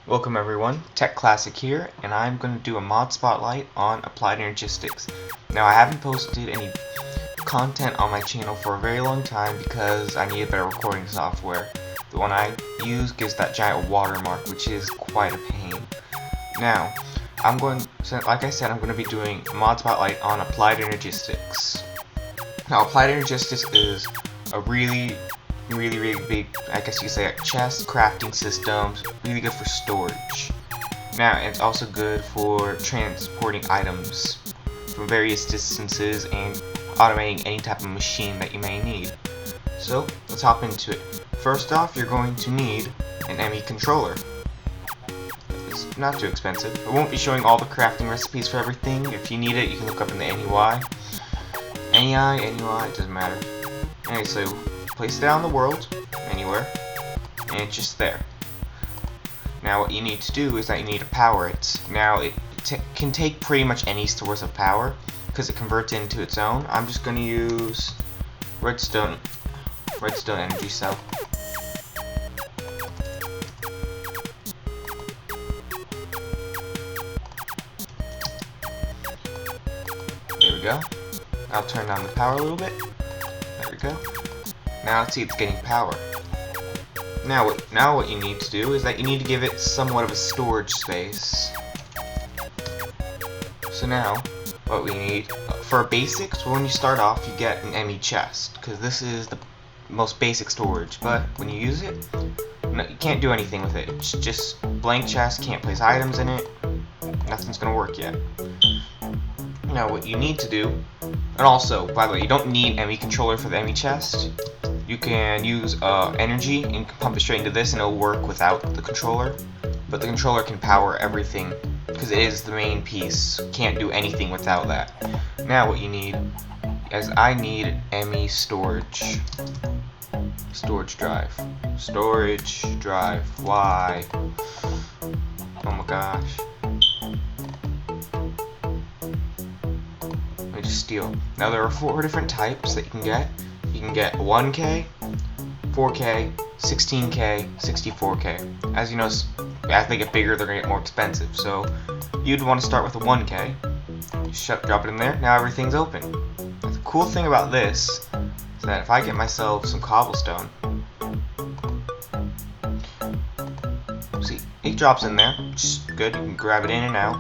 Welcome everyone, Tech Classic here, and I'm going to do a mod spotlight on applied energistics. Now I haven't posted any content on my channel for a very long time because I need a better recording software. The one I use gives that giant watermark, which is quite a pain. Now, like I said, I'm going to be doing a mod spotlight on applied energistics. Now applied energistics is a really big, I guess you could say, chest crafting systems, really good for storage. Now, it's also good for transporting items from various distances and automating any type of machine that you may need. So, let's hop into it. First off, you're going to need an ME controller. It's not too expensive. I won't be showing all the crafting recipes for everything. If you need it, you can look up in the NEI. NEI, it doesn't matter. Anyway, so place it out in the world, anywhere, and it's just there. Now what you need to do is that you need to power it. Now it can take pretty much any source of power because it converts into its own. I'm just going to use redstone energy cell. There we go. I'll turn down the power a little bit. There we go. Now let's see, it's getting power. Now what you need to do is that you need to give it somewhat of a storage space. So now, what we need, for basics, when you start off you get an ME chest, because this is the most basic storage, but when you use it, no, you can't do anything with it. It's just blank chest, can't place items in it, nothing's gonna work yet. Now what you need to do, and also, by the way, you don't need ME controller for the ME chest. You can use energy and pump it straight into this and it'll work without the controller. But the controller can power everything because it is the main piece. Can't do anything without that. Now what you need is I need ME storage. Storage drive. Storage drive. Why? Oh my gosh. Let me just steal. Now there are 4 different types that you can get. You can get 1K, 4K, 16K, 64K. As you know, as they get bigger, they're going to get more expensive. So you'd want to start with a 1K. Drop it in there. Now everything's open. The cool thing about this is that if I get myself some cobblestone, see, it drops in there. Which is good. You can grab it in and out.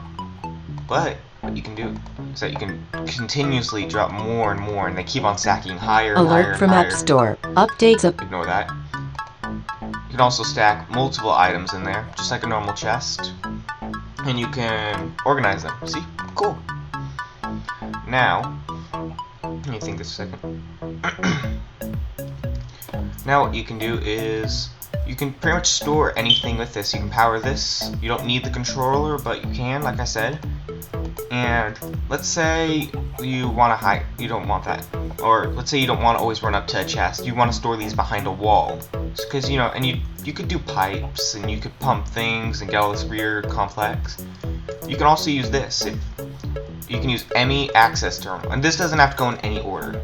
But what you can do is that you can continuously drop more and more, and they keep on stacking higher and higher Alert from and higher. App Store. Updates of. Ignore that. You can also stack multiple items in there, just like a normal chest, and you can organize them. See? Cool. Now, let me think this a second. Now what you can do is you can pretty much store anything with this. You can power this. You don't need the controller, but you can, like I said. And let's say you want to hide, you don't want that, or let's say you don't want to always run up to a chest. You want to store these behind a wall, because you know, and you could do pipes and you could pump things and get all this weird complex. You can also use this. You can use ME access terminal, and this doesn't have to go in any order.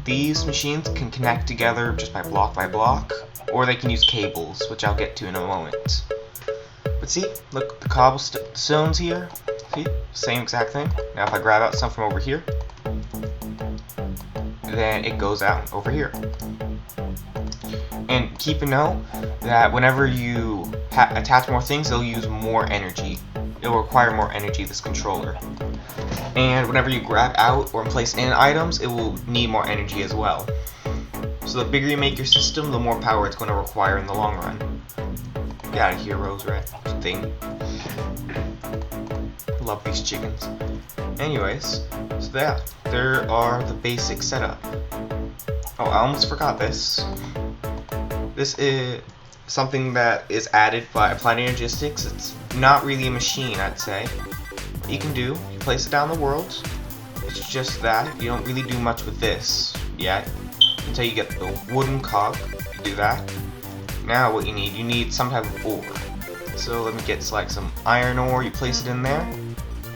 These machines can connect together just by block, or they can use cables, which I'll get to in a moment. But see, look, the cobblestones here. See, same exact thing. Now if I grab out some from over here, then it goes out over here. And keep a note that whenever you attach more things, they'll use more energy. It'll require more energy, this controller. And whenever you grab out or place in items, it will need more energy as well. So the bigger you make your system, the more power it's going to require in the long run. Get out of here, Rose Rat thing. Love these chickens. Anyways, so yeah, there are the basic setup. Oh, I almost forgot this. This is something that is added by Applied Energistics. It's not really a machine, I'd say. What you can do, you place it down the world. It's just that. You don't really do much with this yet until you get the wooden cog. You do that. Now what you need some type of ore. So let me get like some iron ore. You place it in there,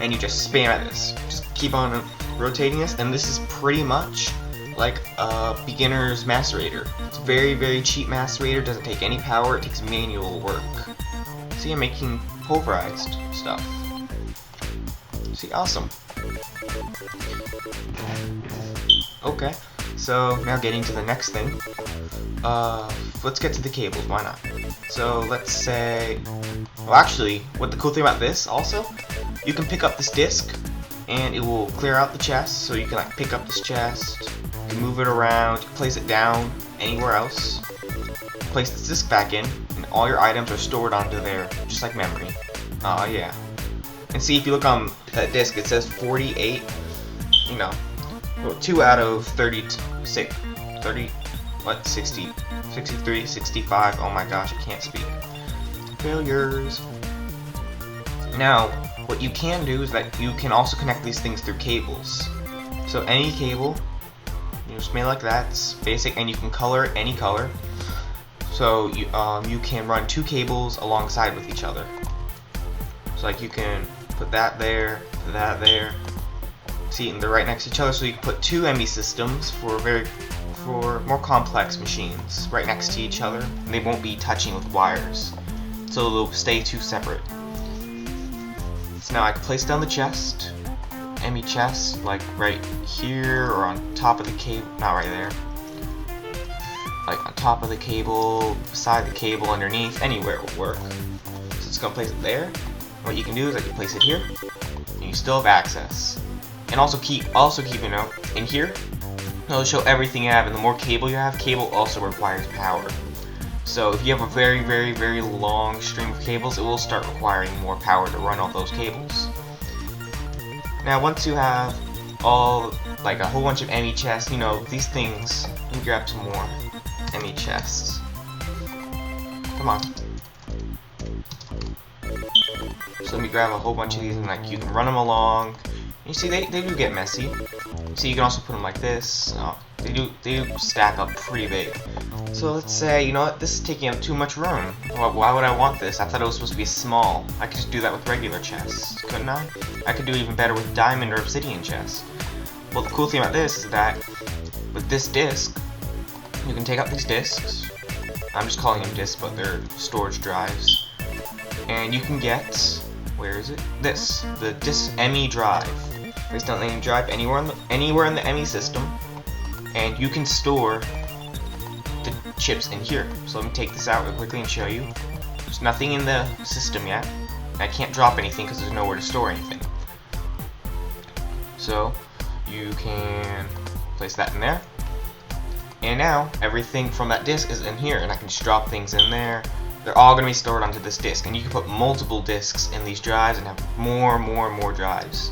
and you just spam at this. Just keep on rotating this, and this is pretty much like a beginner's macerator. It's a very cheap macerator, doesn't take any power, it takes manual work. See, I'm making pulverized stuff. See, awesome. Okay, so now getting to the next thing. Let's get to the cables, why not? So let's say, well actually, what the cool thing about this also, you can pick up this disc and it will clear out the chest, so you can like pick up this chest, you can move it around, place it down anywhere else, place this disc back in, and all your items are stored onto there, just like memory. Yeah. And see, if you look on that disc, it says 48, you know, 2 out of 36, 30, what, 60, 63, 65, oh my gosh, I can't speak. Failures. Now, what you can do is that you can also connect these things through cables. So any cable, you just make it like that, it's basic, and you can color it any color. So you can run 2 cables alongside with each other. So like you can put that there, see, and they're right next to each other, so you can put 2 ME systems for more complex machines right next to each other, and they won't be touching with wires, so they'll stay 2 separate. So now I can place down the chest, ME chest, like right here or on top of the cable, not right there, like on top of the cable, beside the cable, underneath, anywhere will work. So it's gonna place it there. What you can do is I can place it here, and you still have access. And also keep a note in here. It'll show everything you have, and the more cable you have, cable also requires power. So if you have a very, very, very long string of cables, it will start requiring more power to run all those cables. Now once you have all, like a whole bunch of ME chests, you know, these things, let me grab some more ME chests. Come on. So let me grab a whole bunch of these, and like you can run them along. You see, they do get messy. See, you can also put them like this. They do stack up pretty big. So let's say, you know what, this is taking up too much room. Why would I want this? I thought it was supposed to be small. I could just do that with regular chests, couldn't I? I could do even better with diamond or obsidian chests. Well, the cool thing about this is that with this disc, you can take out these discs. I'm just calling them discs, but they're storage drives. And you can get, where is it? The disc ME drive. Place down the ME drive anywhere in the ME system, and you can store the chips in here. So let me take this out real quickly and show you. There's nothing in the system yet. I can't drop anything because there's nowhere to store anything. So you can place that in there, and now everything from that disk is in here, and I can just drop things in there. They're all going to be stored onto this disk, and you can put multiple disks in these drives and have more drives.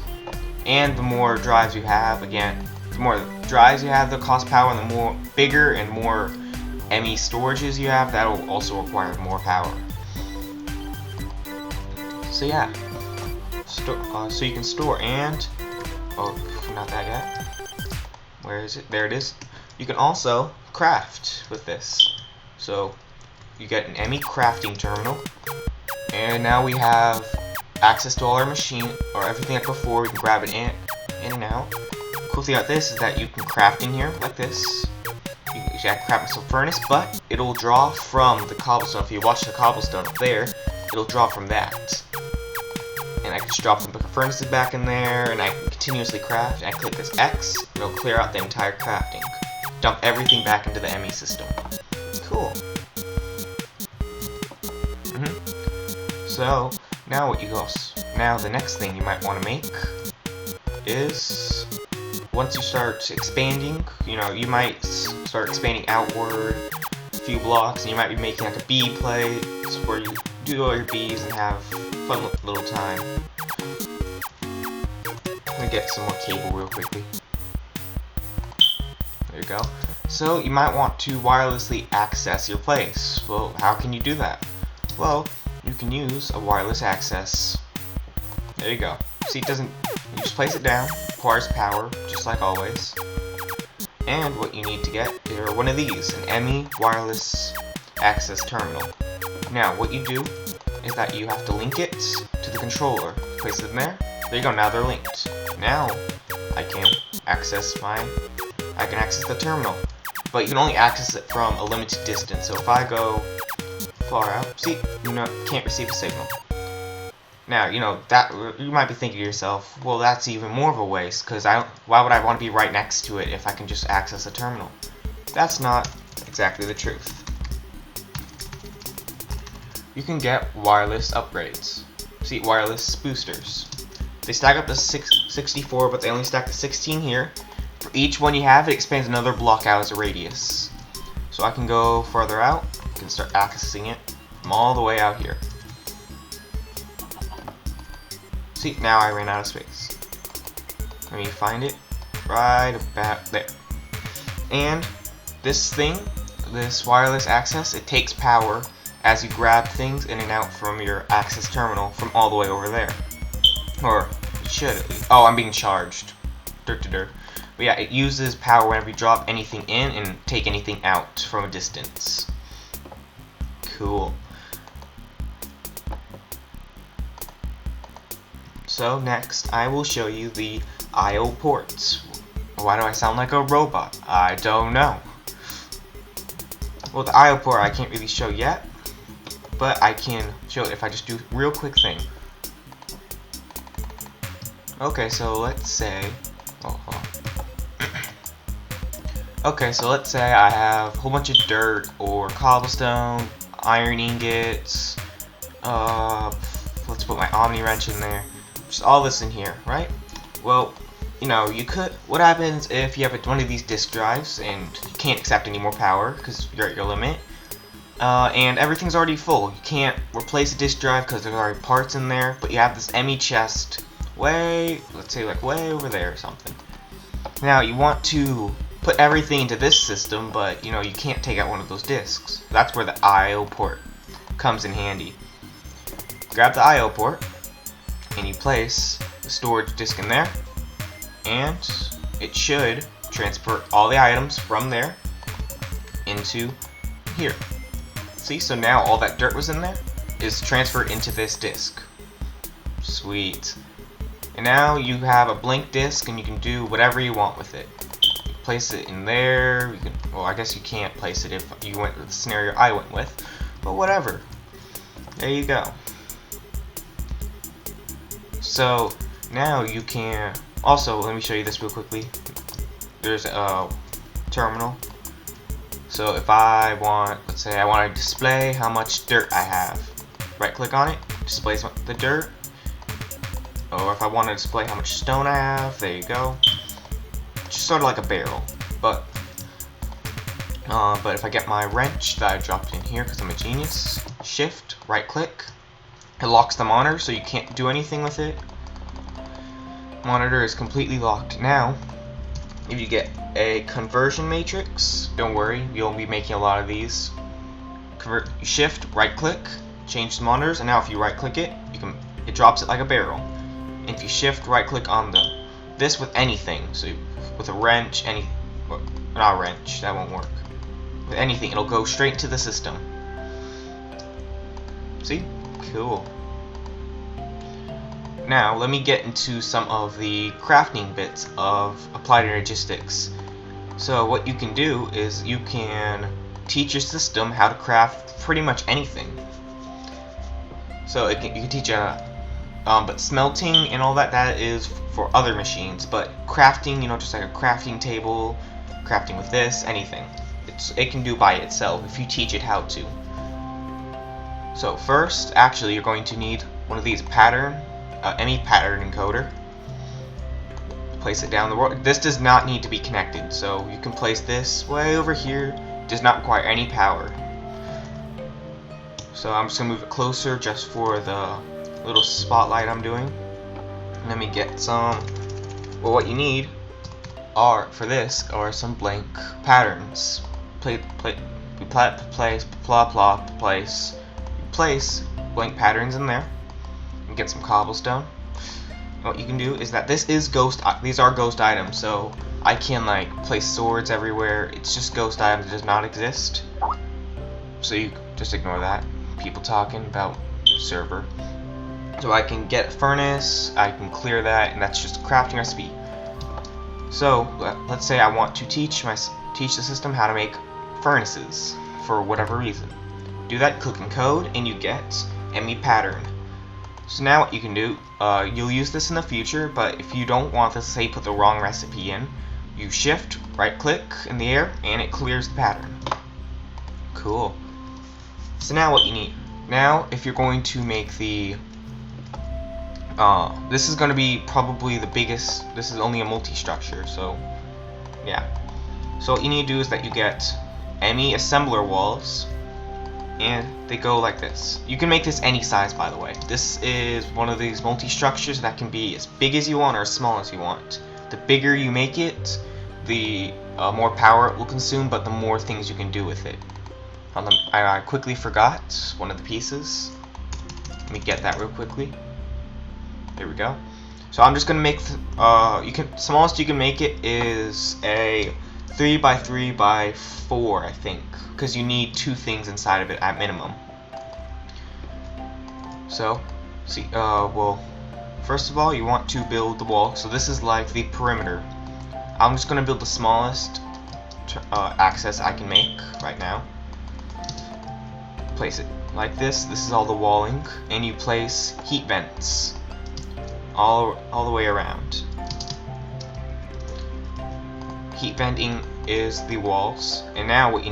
And the more drives you have, again, the more drives you have that cost power, and the more bigger and more ME storages you have, that will also require more power. So yeah, so you can store, and oh, not that yet. Where is it? There it is. You can also craft with this. So you get an ME crafting terminal, and now we have access to all our machine, or everything like before. We can grab it in and out. Cool thing about this is that you can craft in here like this. You can craft some furnace, but it'll draw from the cobblestone. If you watch the cobblestone up there, it'll draw from that. And I can just drop the furnaces back in there, and I can continuously craft. And I click this X, and it'll clear out the entire crafting. Dump everything back into the ME system. Cool. So now the next thing you might want to make is, once you start expanding, you know, you might start expanding outward a few blocks, and you might be making like a bee plate where you do all your bees and have fun little time. Let me get some more cable real quickly. There you go. So you might want to wirelessly access your place. Well, how can you do that? Well, you can use a wireless access. There you go. See, you just place it down, requires power, just like always. And what you need to get are one of these, an ME wireless access terminal. Now, what you do is that you have to link it to the controller. Place it in there. There you go, now they're linked. Now, I can access the terminal. But you can only access it from a limited distance. So if I go far out. See, can't receive a signal. Now, that you might be thinking to yourself, well, that's even more of a waste, because why would I want to be right next to it if I can just access a terminal? That's not exactly the truth. You can get wireless upgrades. See, wireless boosters. They stack up to 64, but they only stack to 16 here. For each one you have, it expands another block out as a radius. So I can go further out, I can start accessing it from all the way out here. See, now I ran out of space. Let me find it right about there. And this thing, this wireless access, it takes power as you grab things in and out from your access terminal from all the way over there. Or it should at least. Oh, I'm being charged. But yeah, it uses power whenever you drop anything in and take anything out from a distance. Cool. So next, I will show you the I/O ports. Why do I sound like a robot? I don't know. Well, the I/O port I can't really show yet, but I can show it if I just do a real quick thing. Okay, so let's say, okay, so let's say I have a whole bunch of dirt or cobblestone, iron ingots. Let's put my Omni wrench in there. Just all this in here, right? Well, you could. What happens if you have one of these disk drives and you can't accept any more power because you're at your limit, and everything's already full? You can't replace a disk drive because there's already parts in there, but you have this ME chest let's say like way over there or something. Now you want to put everything into this system, but you can't take out one of those disks. That's where the I/O port comes in handy. Grab the I/O port and you place the storage disk in there, and it should transfer all the items from there into here. See, so now all that dirt was in there is transferred into this disk. Sweet. And now you have a blank disk and you can do whatever you want with it. You place it in there. Well, I guess you can't place it if you went with the scenario I went with, but whatever. There you go. So now you can also, let me show you this real quickly. There's a terminal. So if I want, let's say I want to display how much dirt I have, right click on it, displays the dirt. Or if I want to display how much stone I have, there you go. Just sort of like a barrel. But if I get my wrench that I dropped in here because I'm a genius, shift, right click, it locks the monitor so you can't do anything with it. Monitor is completely locked. Now, if you get a conversion matrix, don't worry, you'll be making a lot of these. Shift, right click, change the monitors, and now if you right click it, it drops it like a barrel. And if you shift, right click on this with anything, so with a wrench, not a wrench, that won't work. With anything, it'll go straight to the system. See? Cool. Now, let me get into some of the crafting bits of applied energistics. So what you can do is you can teach your system how to craft pretty much anything. So you can teach but smelting and all that is for other machines. But crafting, just like a crafting table, crafting with this, anything. It can do by itself if you teach it how to. So first, actually, you're going to need one of these ME pattern encoder. Place it down the road. This does not need to be connected, so you can place this way over here. It does not require any power. So I'm just gonna move it closer just for the little spotlight I'm doing. Let me get some. Well, what you need for this are some blank patterns. Place blank patterns in there and get some cobblestone. And what you can do is that these are ghost items, so I can place swords everywhere. It's just ghost items, it does not exist. So you just ignore that. People talking about server. So I can get a furnace, I can clear that, and that's just a crafting recipe. So let's say I want to teach the system how to make furnaces for whatever reason. do that, click encode, and you get ME pattern. So now what you can do, you'll use this in the future, but if you don't want this, say you put the wrong recipe in, you shift, right click in the air, and it clears the pattern. Cool. So now what you need, now if you're going to make the, this is going to be probably the biggest, this is only a multi-structure, so yeah. So what you need to do is that you get ME assembler walls, and they go like this. You can make this any size, by the way. This is one of these multi-structures that can be as big as you want or as small as you want. The bigger you make it, the more power it will consume, but the more things you can do with it. I quickly forgot one of the pieces. Let me get that real quickly. There we go. So I'm just gonna make smallest you can make it is a 3x3x4, I think, because you need 2 things inside of it at minimum. So, see, well, first of all, you want to build the wall. So this is like the perimeter. I'm just gonna build the smallest access I can make right now. Place it like this. This is all the walling, and you place heat vents all the way around. Heat venting is the walls, and now what you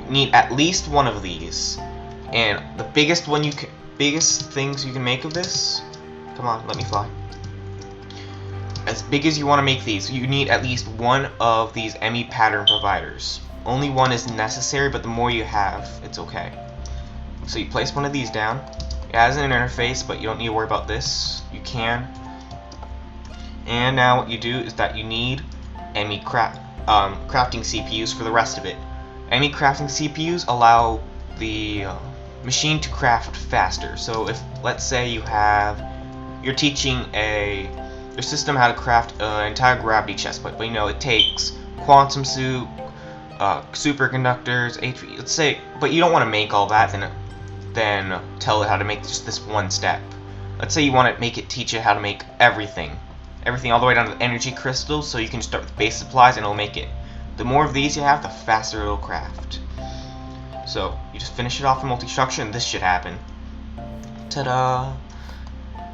need at least one of these, and the biggest things you can make of this, come on, let me fly, as big as you want to make these, you need at least one of these ME pattern providers. Only one is necessary, but the more you have, it's okay. So you place one of these down. It has an interface, but you don't need to worry about this. You can. And now what you do is that you need ME crafting CPUs for the rest of it. ME crafting CPUs allow the machine to craft faster. So if, let's say, you're teaching your system how to craft an entire gravity chest plate, but you know it takes quantum soup, superconductors, let's say, but you don't want to make all that, then tell it how to make just this one step. Let's say you want to teach it how to make everything all the way down to the energy crystals, so you can start with base supplies and it'll make it. The more of these you have, the faster it'll craft. So you just finish it off in multi-structure, and this should happen. Ta-da!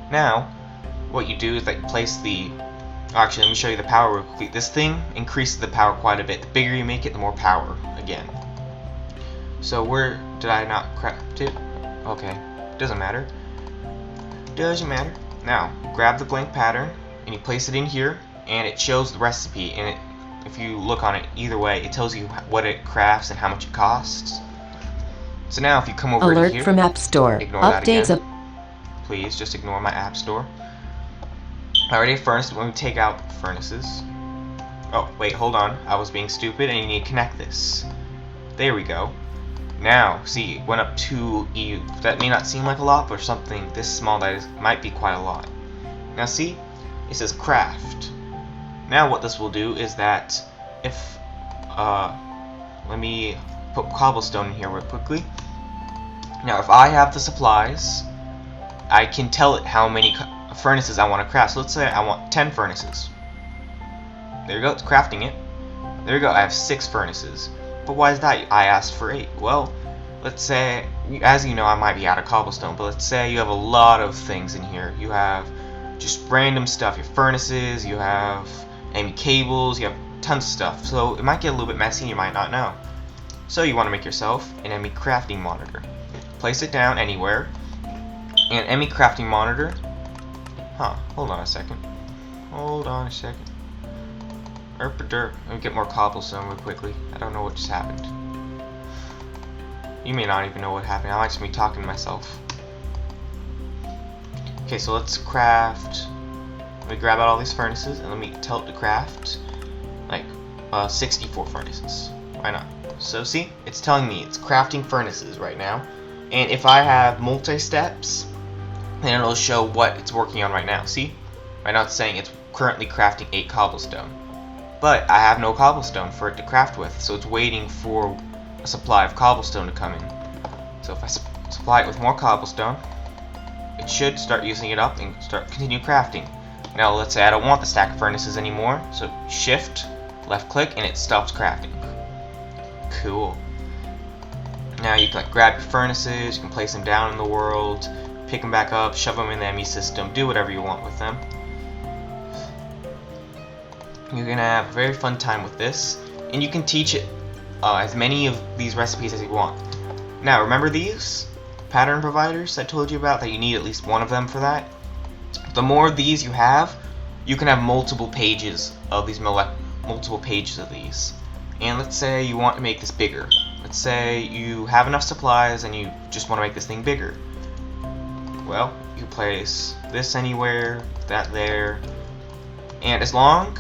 Now, what you do is that you place the. Actually, let me show you the power real quickly. This thing increases the power quite a bit. The bigger you make it, the more power again. So where did I not craft it? Okay, doesn't matter. Doesn't matter. Now, grab the blank pattern and you place it in here, and it shows the recipe. And if you look on it either way, it tells you what it crafts and how much it costs. So now, if you come over Alert to here, from App Store. ignore Updates that again. Please just ignore my App Store. I already have furnace. When we take out furnaces. Oh wait, hold on. I was being stupid, and you need to connect this. There we go. Now, see, it went up 2 EU. That may not seem like a lot, but for something this small, might be quite a lot. Now see, it says craft. Now what this will do is that if, let me put cobblestone in here real quickly. Now if I have the supplies, I can tell it how many furnaces I want to craft. So let's say I want 10 furnaces. There you go, it's crafting it. There you go, I have 6 furnaces. But why is that? I asked for 8. Well, let's say, as you know, I might be out of cobblestone, but let's say you have a lot of things in here. You have just random stuff. Your furnaces, you have ME cables, you have tons of stuff. So it might get a little bit messy and you might not know. So you want to make yourself an ME crafting monitor. Place it down anywhere. And ME crafting monitor. Hold on a second. Let me get more cobblestone real quickly. I don't know what just happened. You may not even know what happened. I might just be talking to myself. Okay, so let's craft. Let me grab out all these furnaces and let me tell it to craft like 64 furnaces. Why not? So see, it's telling me it's crafting furnaces right now. And if I have multi-steps, then it'll show what it's working on right now. See? Right now it's saying it's currently crafting 8 cobblestone. But I have no cobblestone for it to craft with, so it's waiting for a supply of cobblestone to come in. So if I supply it with more cobblestone, it should start using it up and continue crafting. Now let's say I don't want the stack of furnaces anymore, so shift, left click, and it stops crafting. Cool. Now you can like grab your furnaces, you can place them down in the world, pick them back up, shove them in the ME system, do whatever you want with them. You're gonna have a very fun time with this, and you can teach it as many of these recipes as you want. Now remember these pattern providers I told you about, that you need at least one of them for that? The more of these you have, you can have multiple pages of these, multiple pages of these. And let's say you want to make this bigger. Let's say you have enough supplies and you just want to make this thing bigger. Well, you place this anywhere, that there, and as long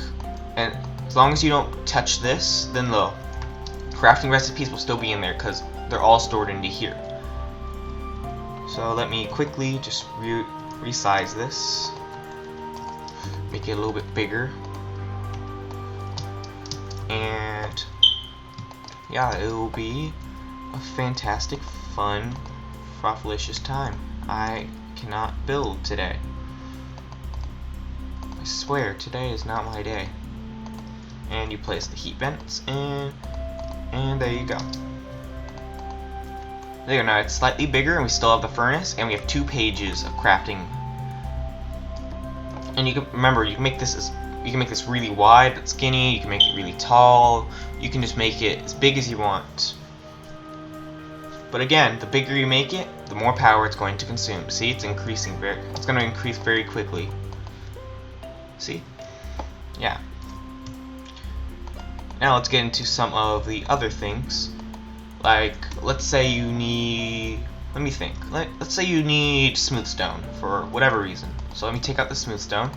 as you don't touch this, then the crafting recipes will still be in there because they're all stored into here. So let me quickly just resize this, make it a little bit bigger, and yeah, it will be a fantastic, fun, frothlicious time. I cannot build today. I swear, today is not my day. And you place the heat vents in, and there you go. There you go. Now it's slightly bigger, and we still have the furnace, and we have 2 pages of crafting. And you can remember, you can make this really wide but skinny. You can make it really tall. You can just make it as big as you want. But again, the bigger you make it, the more power it's going to consume. See, it's increasing it's going to increase very quickly. See? Yeah. Now let's get into some of the other things. Like, let's say you need, let me think. Let's say you need smooth stone for whatever reason. So let me take out the smooth stone.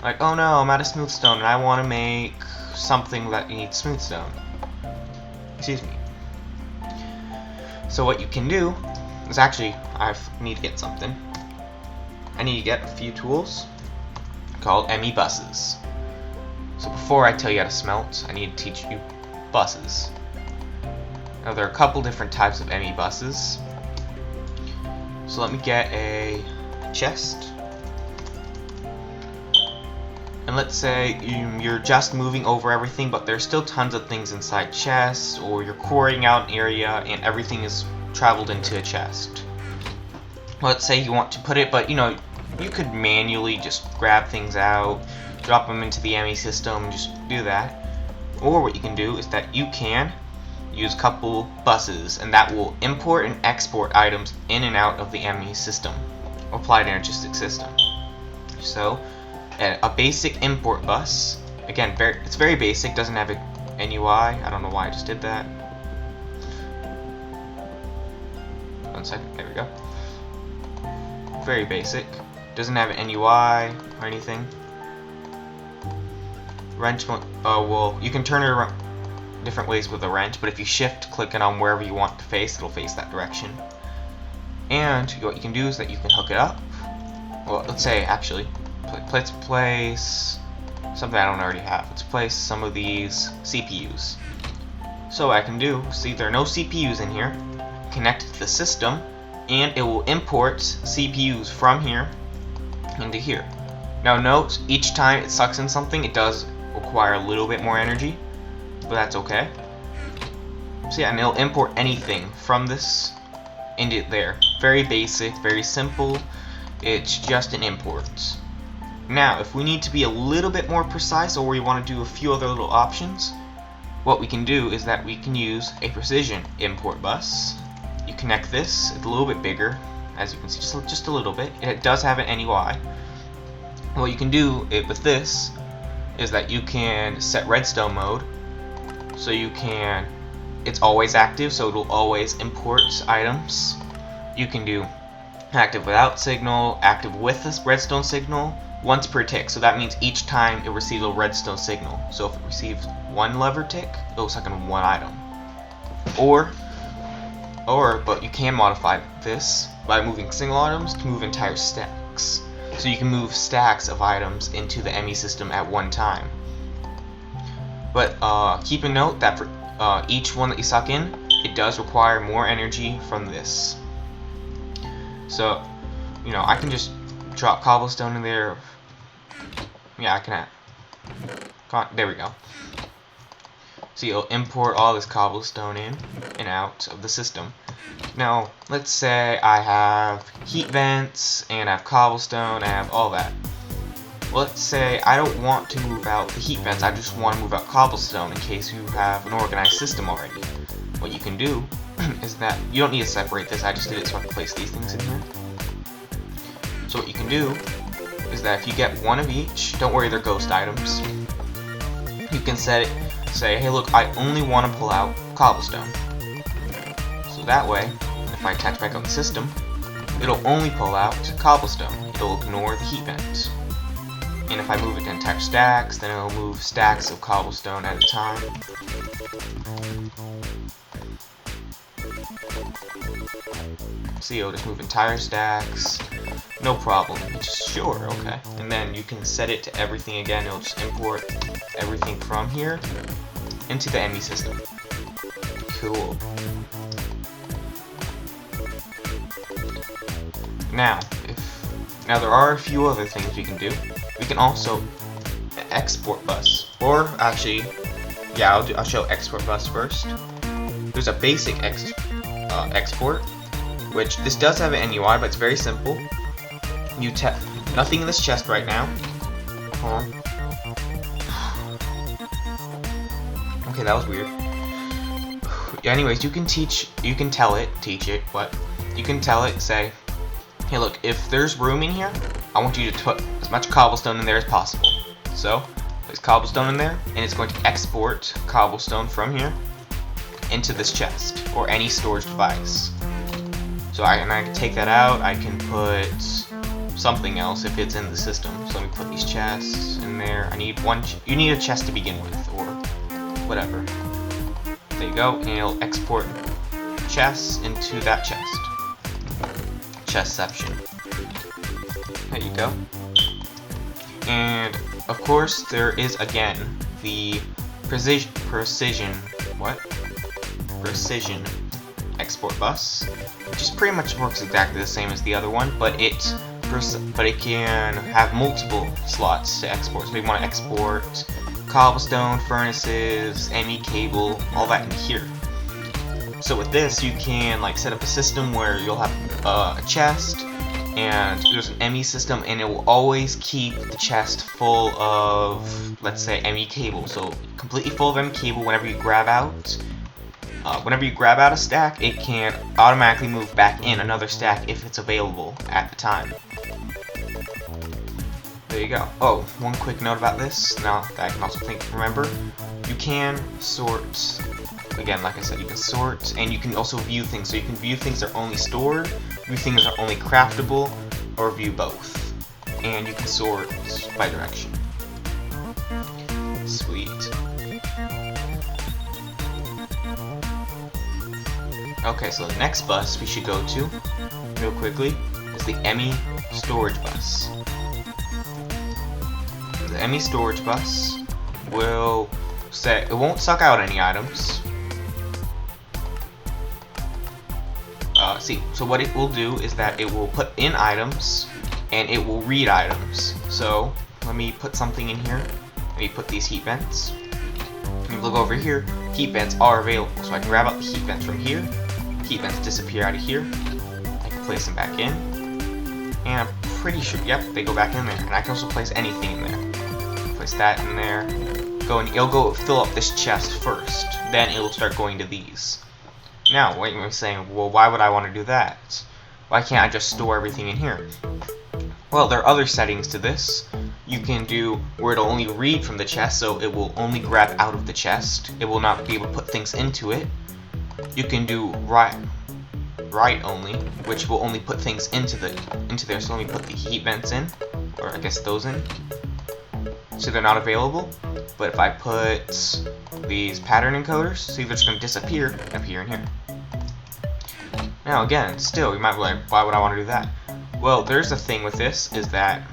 Like, oh no, I'm out of smooth stone and I want to make something that needs smooth stone. Excuse me. So what you can do is actually, I need to get something. I need to get a few tools called ME buses. So before I tell you how to smelt, I need to teach you buses. Now there are a couple different types of ME buses. So let me get a chest. And let's say you're just moving over everything, but there's still tons of things inside chests, or you're quarrying out an area and everything is traveled into a chest. Let's say you want to put it, but you know, you could manually just grab things out, drop them into the ME system, just do that. Or what you can do is that you can use a couple buses, and that will import and export items in and out of the ME system, applied energistic system. So a basic import bus, again, it's very basic, doesn't have a NUI. I don't know why I just did that. 1 second, there we go. Very basic, doesn't have an NUI or anything. Wrench, well, you can turn it around different ways with a wrench, but if you shift click it on wherever you want to face, it'll face that direction. And what you can do is that you can hook it up. Well, let's say actually, let's place something I don't already have. Let's place some of these CPUs. So what I can do, see there are no CPUs in here, connect it to the system, and it will import CPUs from here into here. Now note, each time it sucks in something, it does require a little bit more energy, but that's okay. So yeah, and it'll import anything from this into there. Very basic, very simple. It's just an import. Now, if we need to be a little bit more precise, or we want to do a few other little options, what we can do is that we can use a precision import bus. You connect this, it's a little bit bigger, as you can see, just a little bit. It does have an NUI. What you can do with this is that you can set redstone mode, so you can, it's always active, so it'll always import items. You can do active without signal, active with this redstone signal, once per tick. So that means each time it receives a redstone signal. So if it receives 1 lever tick, it'll suck in 1 item. But you can modify this by moving single items to move entire stacks. So you can move stacks of items into the ME system at one time. But keep a note that for each one that you suck in, it does require more energy from this. So, you know, I can just drop cobblestone in there. Yeah, I can. There we go. So you'll import all this cobblestone in and out of the system. Now, let's say I have heat vents, and I have cobblestone, I have all that. Let's say I don't want to move out the heat vents, I just want to move out cobblestone in case you have an organized system already. What you can do is that you don't need to separate this, I just did it so I can place these things in here. So what you can do is that if you get one of each, don't worry, they're ghost items. You can say, hey look, I only want to pull out cobblestone. So that way, if I attach back out the system, it'll only pull out cobblestone. It'll ignore the heat vents. And if I move it to attach stacks, then it'll move stacks of cobblestone at a time. See, it'll just move entire stacks. No problem. It's sure, okay. And then you can set it to everything again. It'll just import everything from here into the ME system. Cool. Now there are a few other things we can do. We can also export bus, or actually, yeah, I'll show export bus first. There's a basic export, which this does have an NUI, but it's very simple. You nothing in this chest right now. Hold on. Okay, that was weird. Anyways, you can tell it, say, hey look, if there's room in here, I want you to put as much cobblestone in there as possible. So, there's cobblestone in there, and it's going to export cobblestone from here into this chest, or any storage device. So I can take that out, I can put something else if it's in the system. So let me put these chests in there. You need a chest to begin with, or whatever. There you go, and it'll export chests into that chest. Chestception. There you go. And of course there is again the precision export bus, which is pretty much works exactly the same as the other one, but it can have multiple slots to export. So we want to export cobblestone, furnaces, ME cable, all that in here. So with this, you can like set up a system where you'll have a chest, and there's an ME system, and it will always keep the chest full of, let's say, ME cable. So completely full of ME cable. Whenever you grab out a stack, it can automatically move back in another stack if it's available at the time. There you go. Oh, one quick note about this. Now that I can also remember, you can sort. Again, like I said, you can sort, and you can also view things. So you can view things that are only stored, view things that are only craftable, or view both. And you can sort by direction. Sweet. Okay, so the next bus we should go to, real quickly, is the ME storage bus. The ME storage bus will say, it won't suck out any items. So what it will do is that it will put in items, and it will read items. So let me put something in here. Let me put these heat vents. If you look over here, heat vents are available. So I can grab out the heat vents from here. Heat vents disappear out of here. I can place them back in. And I'm pretty sure, yep, they go back in there. And I can also place anything in there. Place that in there. It'll go fill up this chest first. Then it'll start going to these. Now, wait, you're saying, well, why would I want to do that? Why can't I just store everything in here? Well, there are other settings to this. You can do where it'll only read from the chest, so it will only grab out of the chest. It will not be able to put things into it. You can do write only, which will only put things into there. So let me put the heat vents in, or I guess those in. So they're not available. But if I put these pattern encoders, see, they're just going to disappear up here and here. Now again, still, you might be like, why would I want to do that? Well, there's a thing with this, is that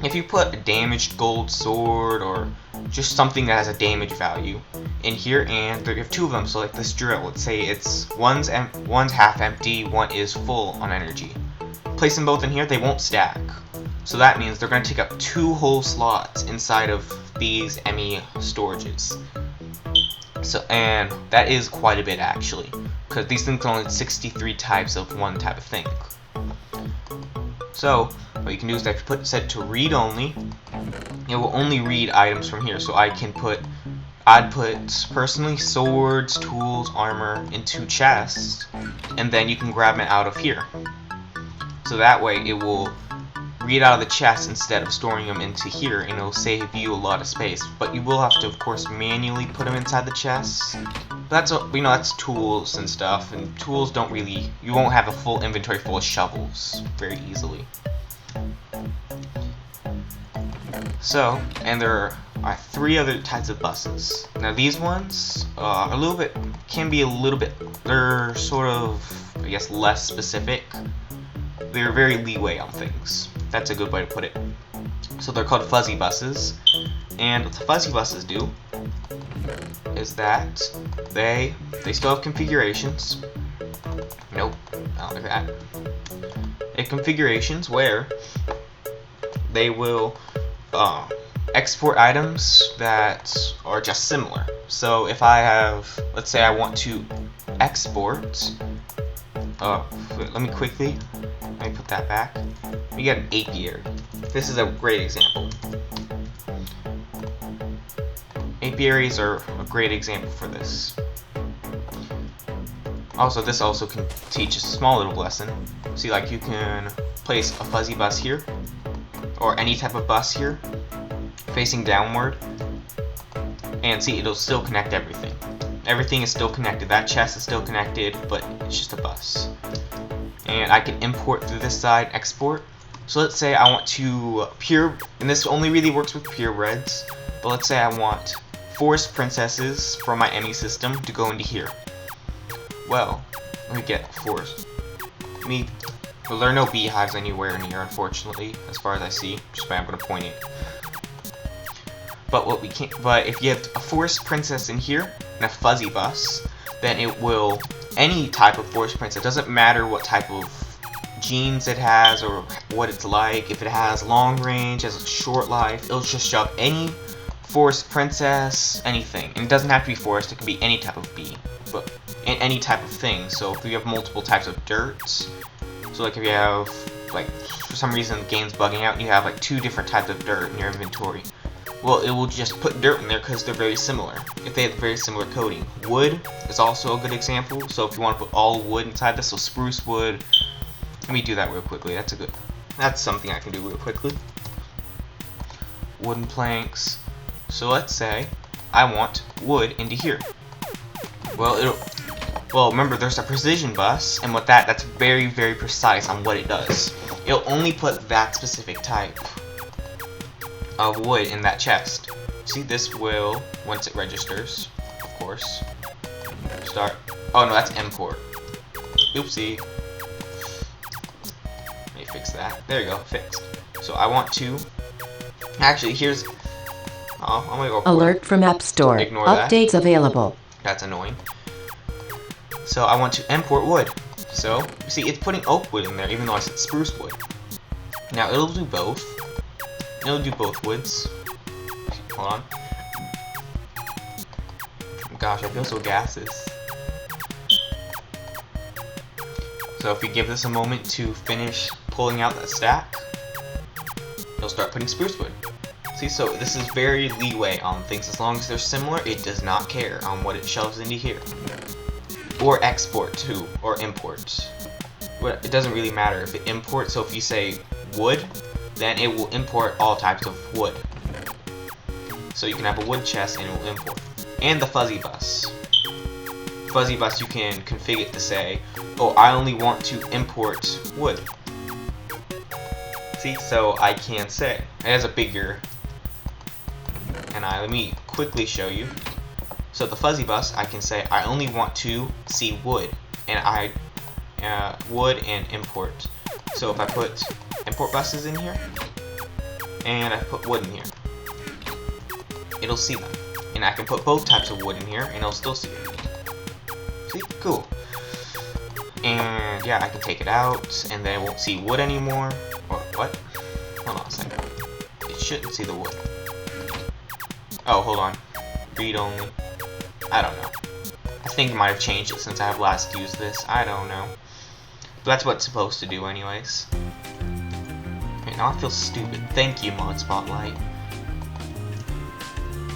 if you put a damaged gold sword, or just something that has a damage value in here, and you have two of them, so like this drill, let's say it's one's half empty, one is full on energy. Place them both in here, they won't stack. So that means they're going to take up 2 whole slots inside of these ME storages. So, and that is quite a bit actually, because these things are only 63 types of one type of thing. So what you can do is that if you set to read only, it will only read items from here. So I'd put personally swords, tools, armor into chests, and then you can grab them out of here. So that way it will read out of the chest instead of storing them into here, and it'll save you a lot of space. But you will have to, of course, manually put them inside the chests. But that's, that's tools and stuff, and tools don't really, you won't have a full inventory full of shovels very easily. So, and there are 3 other types of buses. Now these ones are can be a little bit, they're sort of, I guess, less specific. They're very leeway on things. That's a good way to put it. So they're called fuzzy buses, and what the fuzzy buses do is that they still have configurations. Nope, I don't like that. They have configurations where they will export items that are just similar. So if I have, let's say I want to export, let me put that back. We get an apiary. This is a great example. Apiaries are a great example for this. Also, this also can teach a small little lesson. See, like, you can place a fuzzy bus here, or any type of bus here, facing downward, and see, it'll still connect everything. Everything is still connected. That chest is still connected, but it's just a bus. And I can import through this side, export. So let's say I want to and this only really works with purebreds, but let's say I want forest princesses from my enemy system to go into here. Well, let me get forest. Well, there are no beehives anywhere near, unfortunately, as far as I see. Just by I'm gonna point it. But but if you have a forest princess in here and a fuzzy bus, then it will, any type of forest princess, doesn't matter what type of genes it has or what it's like. If it has long range, has a short life, it'll just shove any forest princess, anything. And it doesn't have to be forest, it can be any type of bee, but any type of thing. So if you have multiple types of dirts, so like if you have, like, for some reason the game's bugging out and you have like 2 different types of dirt in your inventory, well, it will just put dirt in there because they're very similar, if they have very similar coding. Wood is also a good example, so if you want to put all wood inside this, so spruce wood, let me do that real quickly, that's something I can do real quickly. Wooden planks, so let's say I want wood into here. Well, remember, there's a precision bus, and with that's very, very precise on what it does. It'll only put that specific type of wood in that chest. See, this will, once it registers, of course, start. Oh no, that's import. Oopsie. Let me fix that. There you go, fixed. So I want to. Actually, here's. Oh, I'm gonna go. Alert from App Store. Ignore Updates that. available. That's annoying. So I want to import wood. So you see, it's putting oak wood in there, even though I said spruce wood. Now it'll do both. It'll do both woods. Hold on. Gosh, I feel so gaseous. So if we give this a moment to finish pulling out that stack, it'll start putting spruce wood. See, so this is very leeway on things. As long as they're similar, it does not care on what it shoves into here. Or export to, or import. It doesn't really matter if it imports, so if you say wood, then it will import all types of wood. So you can have a wood chest and it will import. And the fuzzy bus. Fuzzy bus, you can configure it to say, oh, I only want to import wood. See, so I can say, it has a bigger, let me quickly show you. So the fuzzy bus, I can say, I only want to see wood, and wood and import. So if I put import buses in here, and I put wood in here, it'll see them. And I can put both types of wood in here, and it'll still see it. See? Cool. And yeah, I can take it out, and then it won't see wood anymore. Or what? Hold on a second. It shouldn't see the wood. Oh, hold on. Read only. I don't know. I think it might have changed it since I have last used this. I don't know. But that's what it's supposed to do anyways. Okay, now I feel stupid. Thank you, Modspotlight.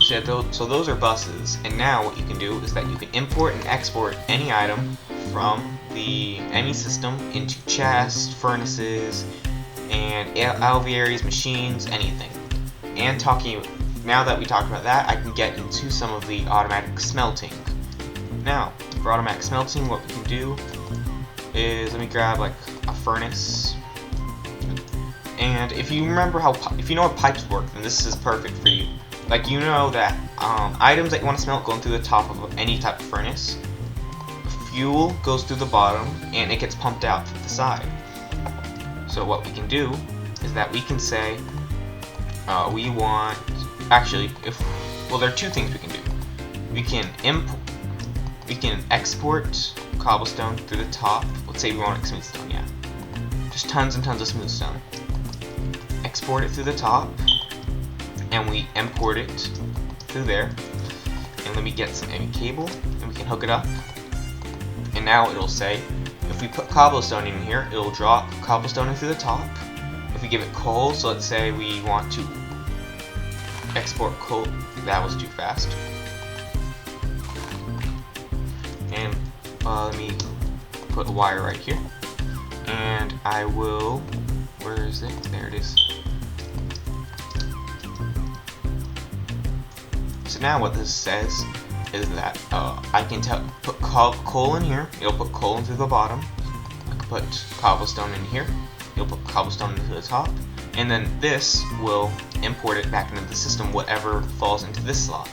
So those are buses, and now what you can do is that you can import and export any item from any system into chests, furnaces, and alvearies, machines, anything. And now that we talked about that, I can get into some of the automatic smelting. Now, for automatic smelting, what we can do is, let me grab like a furnace. And if you remember if you know how pipes work, then this is perfect for you. Like, you know that items that you want to smelt going through the top of any type of furnace. Fuel goes through the bottom, and it gets pumped out to the side. So what we can do is that we can say we want, actually, well, there are two things we can do. We can export cobblestone through the top. Let's say we want smooth stone, yeah. Just tons and tons of smooth stone. Export it through the top, and we import it through there. And let me get some cable, and we can hook it up. And now it'll say, if we put cobblestone in here, it'll drop cobblestone through the top. If we give it coal, so let's say we want to export coal, that was too fast. And let me put a wire right here, and I will, where is it? There it is. So now what this says is that I can put coal in here, it'll put coal into the bottom. I can put cobblestone in here, it'll put cobblestone into the top, and then this will import it back into the system, whatever falls into this slot.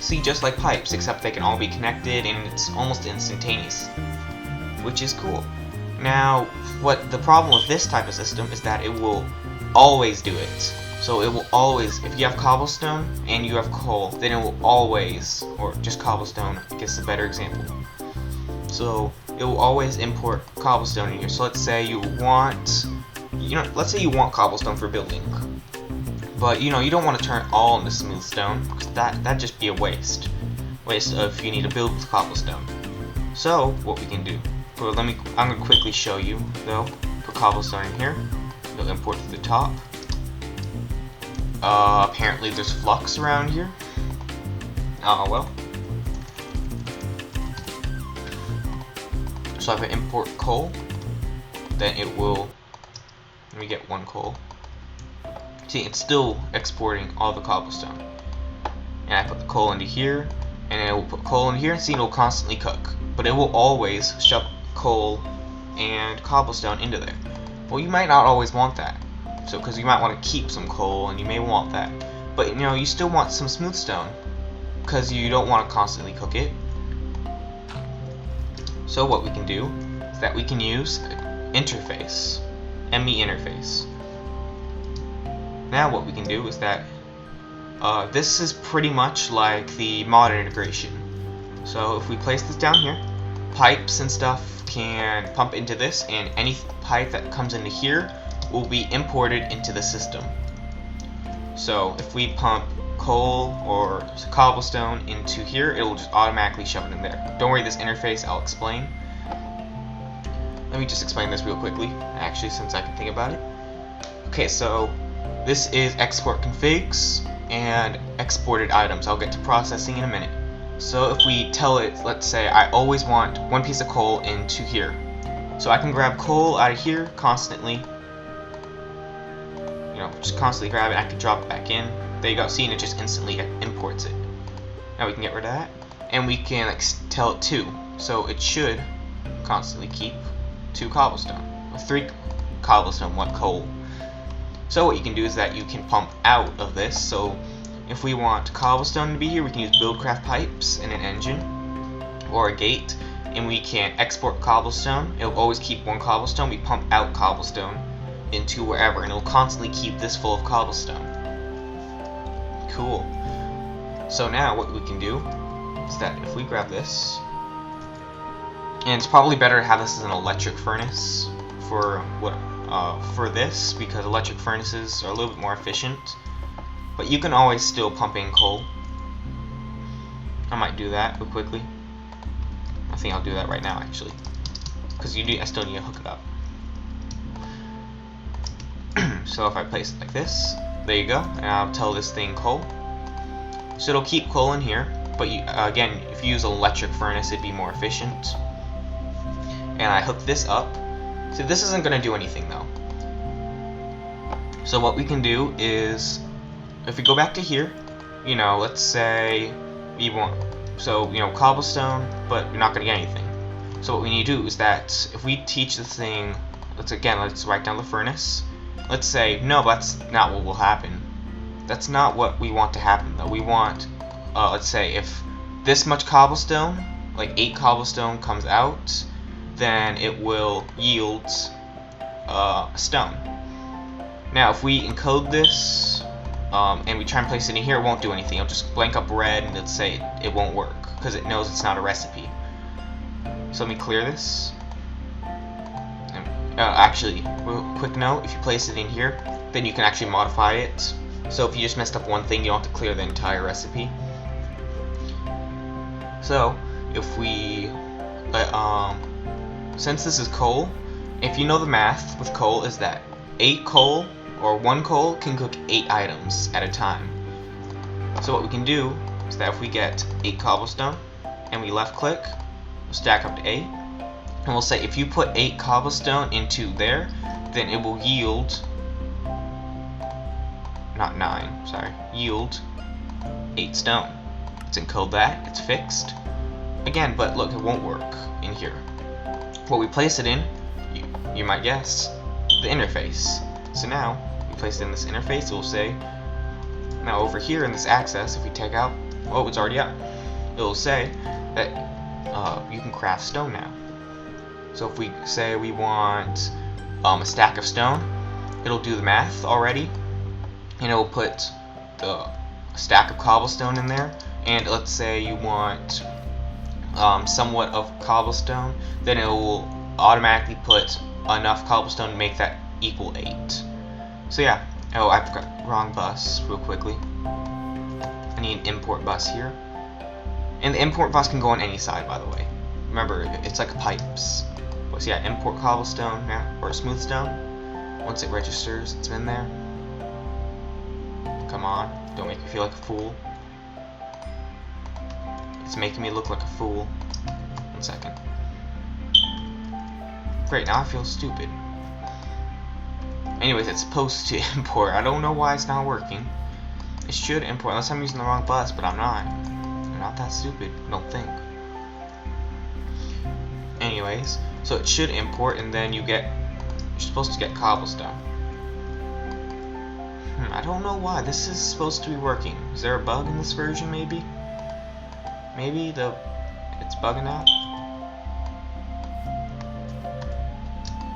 See, just like pipes, except they can all be connected and it's almost instantaneous, which is cool. Now, what the problem with this type of system is that it will always do it. So it will always, if you have cobblestone and you have coal, then it will always, or just cobblestone, I guess is a better example. So it will always import cobblestone in here. So let's say you want, let's say you want cobblestone for building, but you don't want to turn it all into smooth stone, because that'd just be a waste if you need to build with cobblestone. So what we can do, well, I'm gonna quickly show you though. Put cobblestone in here, it'll import to the top. Apparently there's flux around here. Oh well. So if I import coal, then it will, let me get one coal. See, it's still exporting all the cobblestone. And I put the coal into here, and it will put coal in here, and see, it will constantly cook. But it will always shove coal and cobblestone into there. Well, you might not always want that. So, because you might want to keep some coal, and you may want that. But, you still want some smooth stone, because you don't want to constantly cook it. So what we can do is that we can use interface, ME interface. Now what we can do is that this is pretty much like the mod integration. So if we place this down here, pipes and stuff can pump into this, and any pipe that comes into here will be imported into the system. So if we pump coal or cobblestone into here, it will just automatically shove it in there. Don't worry, this interface I'll explain. Let me just explain this real quickly, actually, since I can think about it. Okay, so this is export configs and exported items. I'll get to processing in a minute. So if we tell it, let's say I always want one piece of coal into here. So I can grab coal out of here constantly. Just constantly grab it. I can drop it back in. There you go. See, and it just instantly imports it. Now we can get rid of that, and we can tell it 2. So it should constantly keep 2 cobblestone, or 3 cobblestone, 1 coal. So what you can do is that you can pump out of this. So if we want cobblestone to be here, we can use buildcraft pipes in an engine or a gate, and we can export cobblestone. It'll always keep 1 cobblestone. We pump out cobblestone into wherever, and it'll constantly keep this full of cobblestone. Cool. So now what we can do is that if we grab this, and it's probably better to have this as an electric furnace for this, because electric furnaces are a little bit more efficient, but you can always still pump in coal. I might do that real quickly. I think I'll do that right now, actually, because I still need to hook it up. So if I place it like this, there you go, and I'll tell this thing coal. So it'll keep coal in here, but again, if you use an electric furnace, it'd be more efficient. And I hook this up. So this isn't going to do anything though. So what we can do is, if we go back to here, you know, let's say we want, so you know, cobblestone, but you're not going to get anything. So what we need to do is that if we teach the thing, let's write down the furnace. Let's say, no, that's not what will happen. That's not what we want to happen though. We want, let's say if this much cobblestone, like 8 cobblestone comes out, then it will yield stone. Now if we encode this and we try and place it in here, it won't do anything. It'll just blank up red and it'll say it won't work because it knows it's not a recipe. So let me clear this. Actually, real quick note, if you place it in here, then you can actually modify it. So if you just messed up one thing, you don't have to clear the entire recipe. So if we since this is coal, if you know the math with coal is that 8 coal or 1 coal can cook 8 items at a time. So what we can do is that if we get 8 cobblestone and we left click, we'll stack up to 8, and we'll say if you put 8 cobblestone into there, then it will yield, not 9, sorry, yield 8 stone. Let's encode that, it's fixed. Again, but look, it won't work in here. What we place it in, you might guess, the interface. So now, we place it in this interface, it will say, now over here in this access, if we take out, oh, it's already up, it will say that you can craft stone now. So if we say we want a stack of stone, it'll do the math already, and it will put the stack of cobblestone in there, and let's say you want somewhat of cobblestone, then it will automatically put enough cobblestone to make that equal 8. So yeah, oh, I forgot, wrong bus real quickly. I need an import bus here. And the import bus can go on any side, by the way. Remember, it's like pipes. So yeah, import cobblestone now, or smooth stone. Once it registers, it's in there. Come on, don't make me feel like a fool. It's making me look like a fool. 1 second. Great, now I feel stupid. Anyways, it's supposed to import. I don't know why it's not working. It should import, unless I'm using the wrong bus, but I'm not. I'm not that stupid, I don't think. Anyways, so it should import, and then you're supposed to get cobblestone. I don't know why this is supposed to be working. Is there a bug in this version, maybe? Maybe it's bugging out?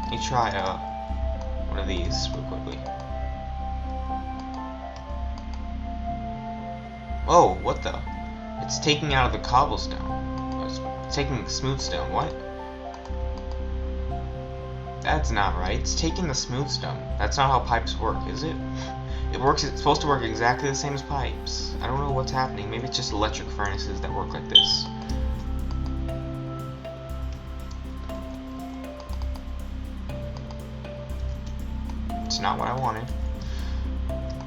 Let me try one of these real quickly. Oh, what the? It's taking out of the cobblestone. It's taking the smooth stone. What? That's not right. It's taking the smooth stone. That's not how pipes work, is it? It's supposed to work exactly the same as pipes. I don't know what's happening. Maybe it's just electric furnaces that work like this. It's not what I wanted.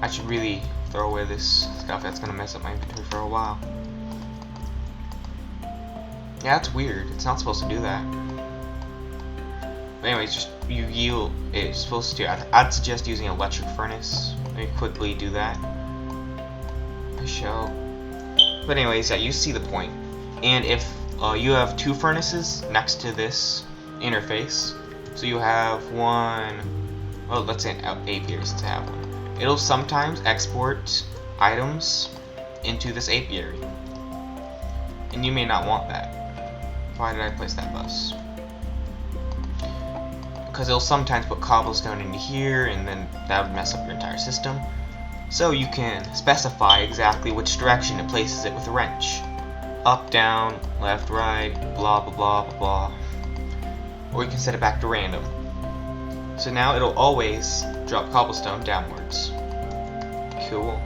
I should really throw away this stuff that's gonna mess up my inventory for a while. Yeah, that's weird. It's not supposed to do that. But anyways, just you yield. It's supposed to. I'd suggest using an electric furnace. Let me quickly do that. I shall. But anyways, yeah, you see the point. And if you have 2 furnaces next to this interface, so you have one. Oh, let's say an apiary since I have one. It'll sometimes export items into this apiary, and you may not want that. Why did I place that bus? Because it'll sometimes put cobblestone into here, and then that would mess up your entire system. So you can specify exactly which direction it places it with a wrench. Up, down, left, right, blah blah blah blah blah. Or you can set it back to random. So now it'll always drop cobblestone downwards. Cool.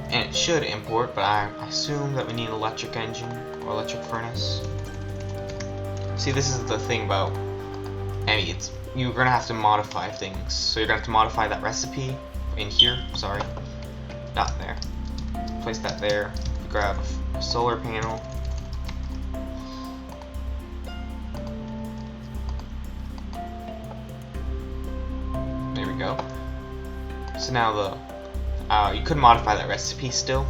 and it should import, but I assume that we need an electric engine or electric furnace. See, this is the thing about Emmy, you're gonna have to modify things. So you're gonna have to modify that recipe in here. Sorry, not there. Place that there. Grab a solar panel. There we go. So now you could modify that recipe still.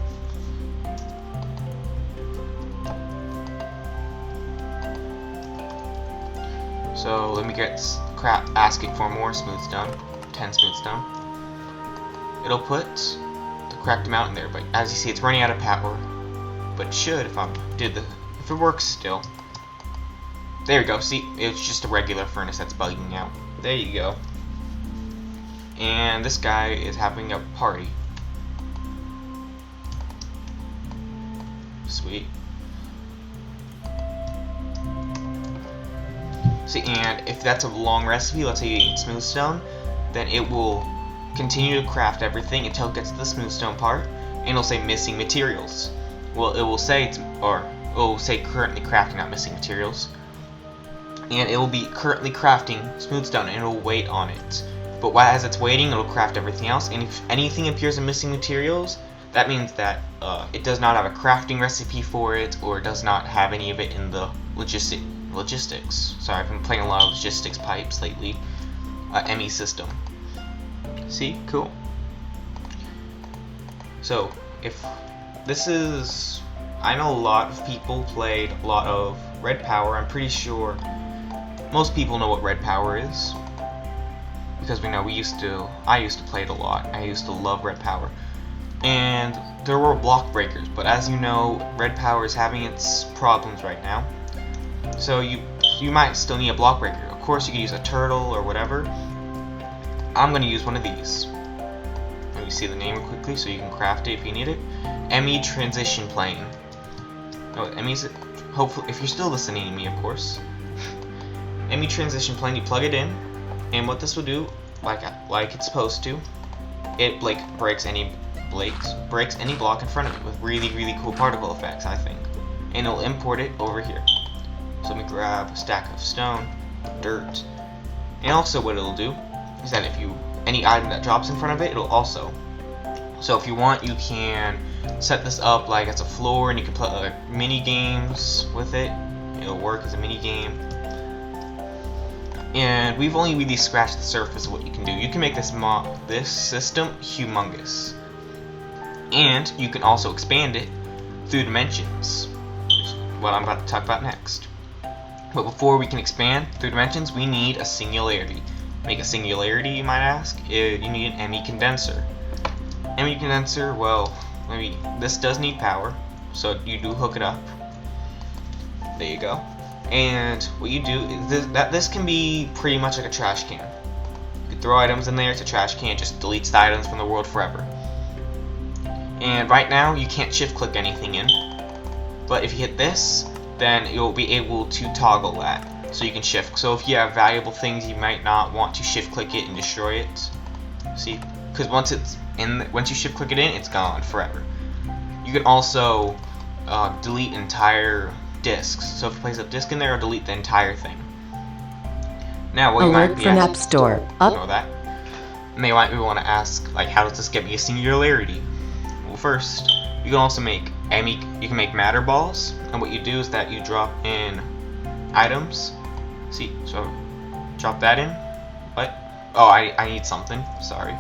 So let me get asking for more smooth stone, 10 smooth stone. It'll put the correct amount in there, but as you see, it's running out of power. But it should if it works still. There you go. See, it's just a regular furnace that's bugging out. There you go. And this guy is having a party. Sweet. See, and if that's a long recipe, let's say you need smooth stone, then it will continue to craft everything until it gets to the smooth stone part, and it'll say missing materials. Well, it will say it will say currently crafting, not missing materials, and it will be currently crafting smooth stone, and it will wait on it. But as it's waiting, it'll craft everything else, and if anything appears in missing materials, that means that it does not have a crafting recipe for it, or does not have any of it in the logistics. Sorry, I've been playing a lot of logistics pipes lately. ME system. See, cool. So if this is, I know a lot of people played a lot of Red Power. I'm pretty sure most people know what Red Power is, because we know I used to play it a lot. I used to love Red Power, and there were block breakers, but as you know, Red Power is having its problems right now. So you might still need a block breaker. Of course, you can use a turtle or whatever. I'm gonna use one of these. Let me see the name quickly so you can craft it if you need it. ME transition plane. Oh, ME's hopefully, if you're still listening to me, of course. ME transition plane. You plug it in, and what this will do, like it's supposed to, it breaks any block in front of it with really cool particle effects, I think, and it'll import it over here. So let me grab a stack of stone, dirt, and also what it'll do is that if any item that drops in front of it, it'll also. So if you want, you can set this up like as a floor, and you can play mini games with it. It'll work as a mini game. And we've only really scratched the surface of what you can do. You can make this system humongous, and you can also expand it through dimensions, which is what I'm about to talk about next. But before we can expand through dimensions, we need a singularity. Make a singularity, you might ask? You need an ME condenser. ME condenser, well, maybe this does need power, so you do hook it up. There you go. And what you do is this can be pretty much like a trash can. You can throw items in there, it's a trash can, it just deletes the items from the world forever. And right now, you can't shift click anything in, but if you hit this, then you'll be able to toggle that, so you can shift. So if you have valuable things, you might not want to shift click it and destroy it. See, because once you shift click it in, it's gone forever. You can also delete entire disks. So if you place a disk in there, it'll delete the entire thing. Now, what you might be asking, App Store. Know that. And they might want to ask, like, how does this get me a singularity? Well, first, you can also make you can make matter balls, and what you do is that you drop in items. See, so drop that in. What? Oh, I need something. Sorry.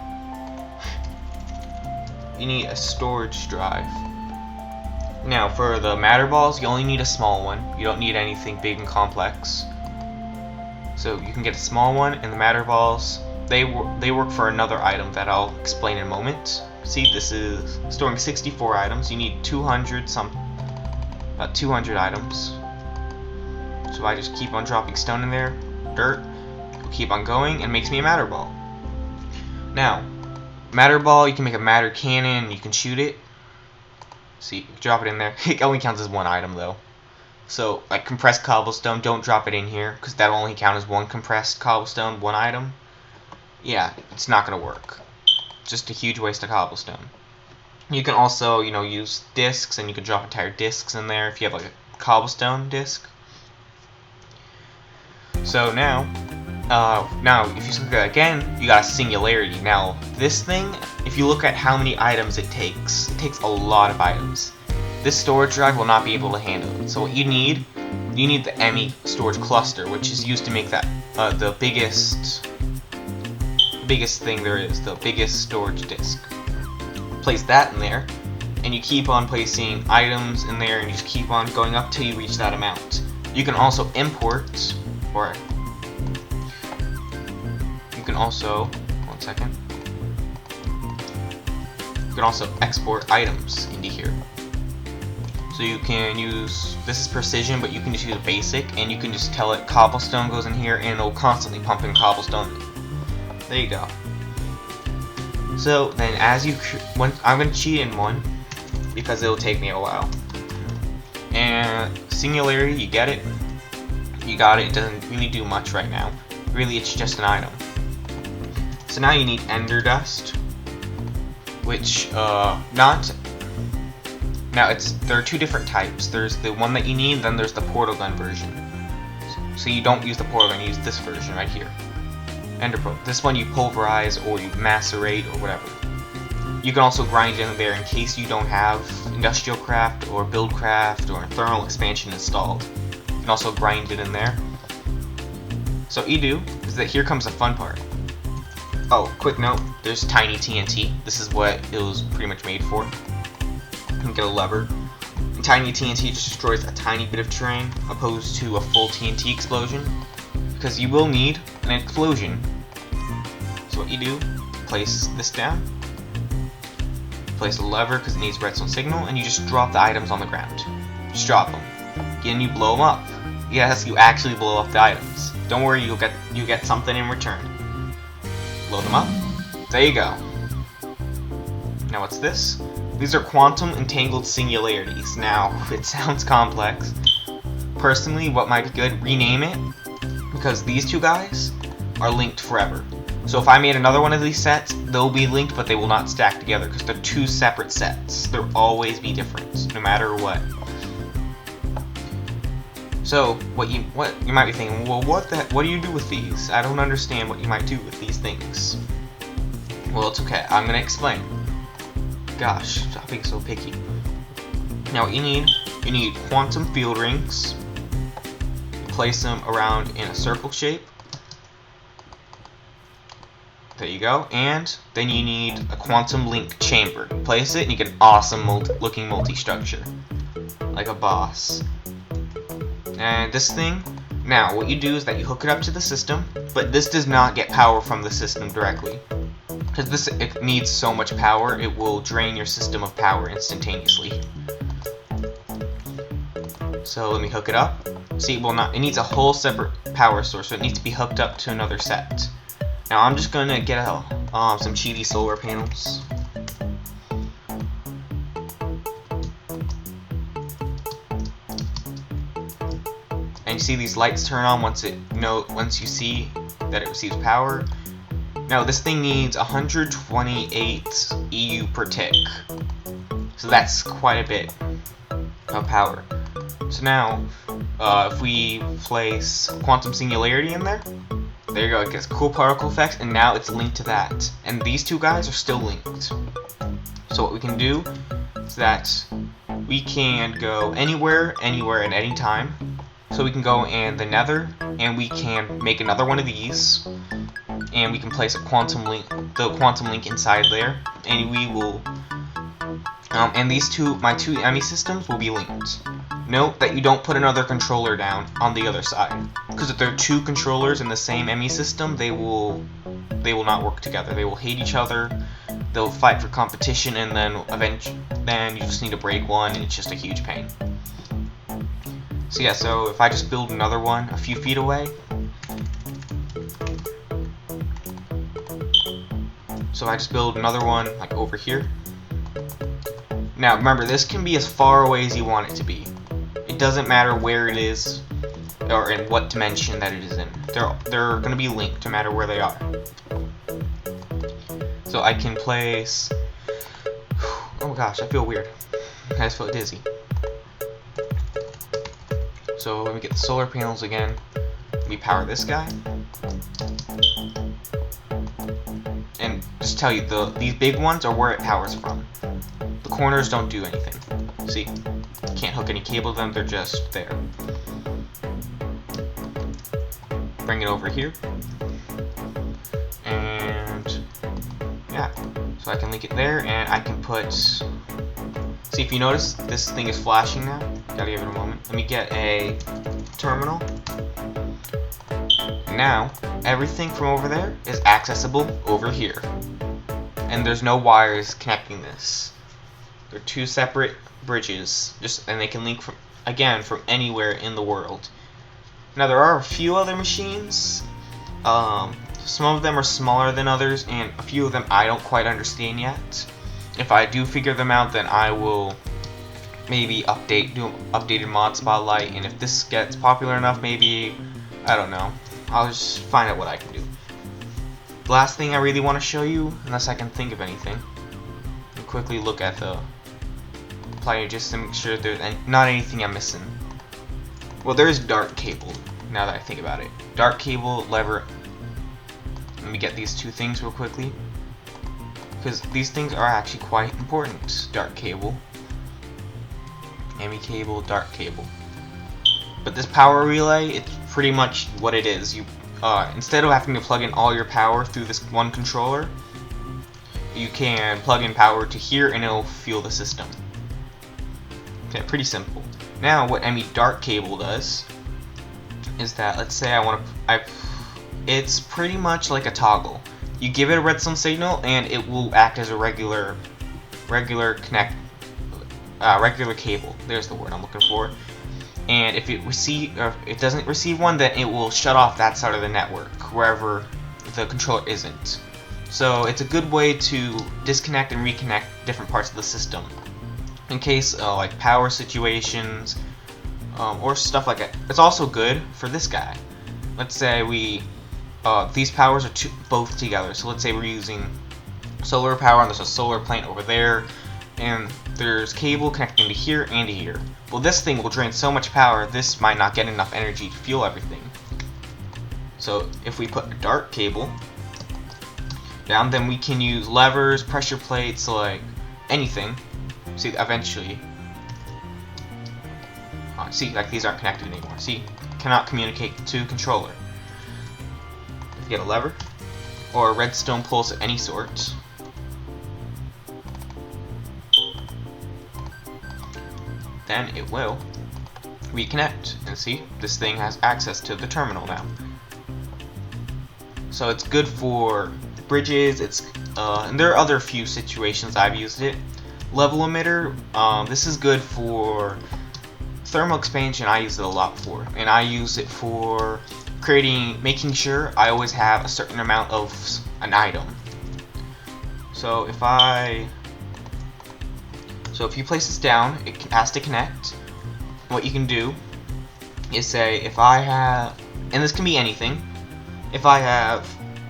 You need a storage drive. Now, for the matter balls, you only need a small one. You don't need anything big and complex. So you can get a small one, and the matter balls, they work for another item that I'll explain in a moment. See, this is storing 64 items. You need about 200 items. So I just keep on dropping stone in there, dirt, it'll keep on going, and it makes me a matter ball. Now, matter ball, you can make a matter cannon, you can shoot it. See, drop it in there. It only counts as one item though. So, like compressed cobblestone, don't drop it in here, because that'll only count as one compressed cobblestone, one item. Yeah, it's not gonna work. Just a huge waste of cobblestone. You can also, use discs, and you can drop entire discs in there if you have like a cobblestone disc. So now if you look at it again, you got a singularity. Now, this thing, if you look at how many items it takes a lot of items. This storage drive will not be able to handle it. So what you need the ME storage cluster, which is used to make that the biggest thing there is, the biggest storage disk. Place that in there, and you keep on placing items in there, and you just keep on going up till you reach that amount. You can also import, or you can also, one second, you can also export items into here. So you can use, this is precision, but you can just use basic, and you can just tell it cobblestone goes in here, and it'll constantly pump in cobblestone. There you go. So then, I'm gonna cheat in one because it'll take me a while. And singularity, you get it. You got it. It doesn't really do much right now. Really, it's just an item. So now you need ender dust, which there are two different types. There's the one that you need, then there's the portal gun version. So you don't use the portal gun, you use this version right here. Ender Pearl. This one you pulverize or you macerate or whatever. You can also grind in there in case you don't have industrial craft or build craft or thermal expansion installed. You can also grind it in there. So what you do is that here comes the fun part. Oh, quick note, there's tiny TNT. This is what it was pretty much made for. You can get a lever. And tiny TNT just destroys a tiny bit of terrain opposed to a full TNT explosion. Because you will need an explosion. So what you do, place this down, place a lever because it needs redstone signal, and you just drop the items on the ground. Just drop them. Again, you blow them up. Yes, you actually blow up the items. Don't worry, you get something in return. Blow them up. There you go. Now what's this? These are quantum entangled singularities. Now, it sounds complex. Personally, what might be good, rename it, because these two guys are linked forever. So if I made another one of these sets, they'll be linked, but they will not stack together because they're two separate sets. They'll always be different, no matter what. So what you might be thinking, well, what do you do with these? I don't understand what you might do with these things. Well, it's okay. I'm gonna explain. Gosh, stop being so picky. Now what you need quantum field rings. Place them around in a circle shape. There you go. And then you need a quantum link chamber. Place it and you get an awesome looking multi-structure. Like a boss. And this thing, now what you do is that you hook it up to the system, but this does not get power from the system directly. Because it needs so much power, it will drain your system of power instantaneously. So let me hook it up. See, it needs a whole separate power source, so it needs to be hooked up to another set. Now I'm just gonna get some cheaty solar panels. And you see these lights turn on once you see that it receives power. Now this thing needs 128 EU per tick. So that's quite a bit of power. So now, if we place quantum singularity in there, there you go, it gets cool particle effects, and now it's linked to that. And these two guys are still linked. So what we can do is that we can go anywhere, at any time. So we can go in the nether, and we can make another one of these, and we can place the quantum link inside there, and we will, and my two ME systems will be linked. Note that you don't put another controller down on the other side, because if there are two controllers in the same ME system, they will not work together. They will hate each other. They'll fight for competition, and then eventually, you just need to break one, and it's just a huge pain. So yeah, so if I just build another one a few feet away, so I just build another one like over here. Now remember, this can be as far away as you want it to be. It doesn't matter where it is or in what dimension that it is in. They're going to be linked no matter where they are. So I can place, Oh my gosh, I feel weird. I just feel dizzy. So let me get the solar panels again. We power this guy. And just tell you, these big ones are where it powers from. The corners don't do anything. See? Can't hook any cable to them, they're just there. Bring it over here. And yeah. So I can link it there, and I can put... See, if you notice, this thing is flashing now. Gotta give it a moment. Let me get a terminal. Now, everything from over there is accessible over here. And there's no wires connecting this. They're two separate bridges, and they can link from anywhere in the world. Now, there are a few other machines. Some of them are smaller than others, and a few of them I don't quite understand yet. If I do figure them out, then I will maybe do an updated Modspotlight, and if this gets popular enough, maybe, I don't know, I'll just find out what I can do. The last thing I really want to show you, unless I can think of anything, I'll quickly look at the plier just to make sure there's not anything I'm missing. Well, there's dark cable, now that I think about it. Dark cable, lever. Let me get these two things real quickly, because these things are actually quite important. Dark cable, ME cable, dark cable. But this power relay, it's pretty much what it is. You instead of having to plug in all your power through this one controller, you can plug in power to here and it'll fuel the system. Okay, pretty simple. Now what ME dark cable does is that, let's say it's pretty much like a toggle. You give it a redstone signal and it will act as a regular cable. There's the word I'm looking for. And if it doesn't receive one, then it will shut off that side of the network, wherever the controller isn't. So it's a good way to disconnect and reconnect different parts of the system, in case like power situations or stuff like that. It's also good for this guy. Let's say these powers are both together. So let's say we're using solar power, and there's a solar plant over there, and there's cable connecting to here and to here. Well, this thing will drain so much power, this might not get enough energy to fuel everything. So if we put a dark cable down, then we can use levers, pressure plates, like anything. See, eventually, see, like these aren't connected anymore. See, cannot communicate to controller. If you get a lever or a redstone pulse of any sort, then it will reconnect. And see, this thing has access to the terminal now. So it's good for bridges. And there are other few situations I've used it. Level emitter. This is good for thermal expansion. I use it a lot for, and I use it for making sure I always have a certain amount of an item. So if you place this down, it has to connect. What you can do is say, if I have, and this can be anything, if I have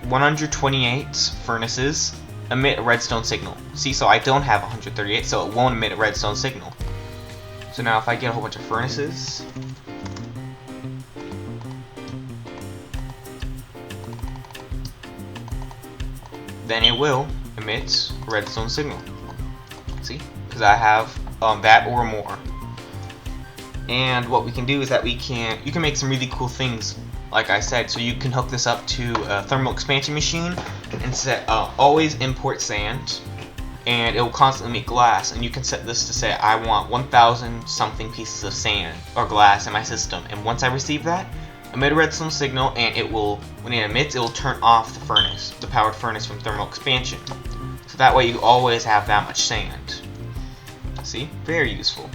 128 furnaces, emit a redstone signal. See, so I don't have 138, so it won't emit a redstone signal. So now if I get a whole bunch of furnaces, then it will emit a redstone signal. See? Because I have that or more. And what we can do is that you can make some really cool things, like I said. So you can hook this up to a thermal expansion machine and set always import sand, and it will constantly make glass. And you can set this to say, I want 1,000 something pieces of sand or glass in my system. And once I receive that, emit a redstone signal, and it will, when it emits, it will turn off the furnace, the powered furnace from thermal expansion. So that way you always have that much sand. See? Very useful.